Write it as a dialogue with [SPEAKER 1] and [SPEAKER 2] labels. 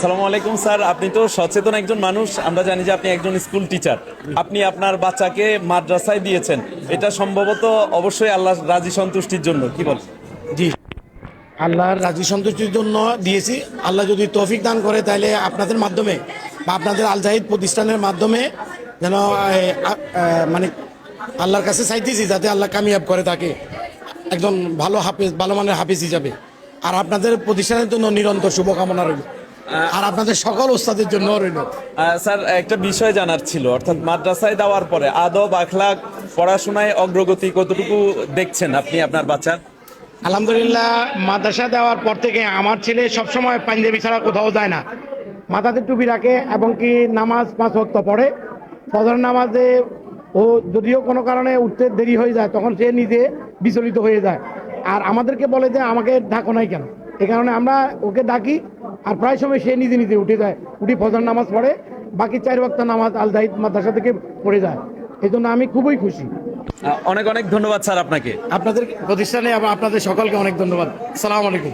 [SPEAKER 1] আসসালামু আলাইকুম স্যার, আপনি তো সচেতন একজন মানুষ। আমরা জানি যে আপনি একজন স্কুল টিচার। আপনি আপনার বাচ্চাকে মাদ্রাসায় দিয়েছেন, এটা সম্ভবত অবশ্যই আল্লাহ রাজি সন্তুষ্টির জন্য, কি বল?
[SPEAKER 2] জি, আল্লাহর রাজি সন্তুষ্টির জন্য দিয়েছি। আল্লাহ যদি তৌফিক দান করে তাহলে আপনাদের মাধ্যমে বা আপনাদের আল জাহিদ প্রতিষ্ঠানের মাধ্যমে যেন মানে আল্লাহর কাছে চাইতেছি যাতে আল্লাহ কামিয়াব করে তাকে একজন ভালো হাফেজ, ভালো মানের হাফেজ হিসাবে। আর আপনাদের প্রতিষ্ঠানের জন্য নিরন্তর শুভকামনা রইল, আর আপনাদের সকল ওস্তাদের জন্য রইল।
[SPEAKER 1] স্যার, একটা বিষয় জানার ছিল, অর্থাৎ মাদ্রাসায় দেওয়ার পরে আদব আখলাক পড়াশোনায় অগ্রগতি কতটুকু দেখছেন আপনি আপনার বাচ্চার?
[SPEAKER 2] আলহামদুলিল্লাহ, মাদ্রাসা দেওয়ার পর থেকে আমার ছেলে সবসময় পাঞ্জাবি ছাড়া কোথাও যায় না, মাথাতে টুপি রাখে এবং কি নামাজ 5 ওয়াক্ত পড়ে। ফজর নামাজে ও যদিও কোনো কারণে উঠতে দেরি হয়ে যায় তখন সে নিজে বিচলিত হয়ে যায়, আর আমাদেরকে বলে যে আমাকে ডাকো নাই কেন। এই কারণে আমরা ওকে ডাকি, আর প্রায় সময় সে নিজে নিজে উঠে যায়, উঠি ফজর নামাজ পড়ে, বাকি 4 ওয়াক্ত নামাজ আল জাহিদ মাদ্রাসা থেকে পড়ে যায়। এই জন্য আমি খুবই খুশি।
[SPEAKER 1] অনেক অনেক ধন্যবাদ স্যার আপনাকে।
[SPEAKER 2] আপনাদের প্রতিষ্ঠানে এবং আপনাদের সকলকে অনেক ধন্যবাদ। আসসালামু আলাইকুম।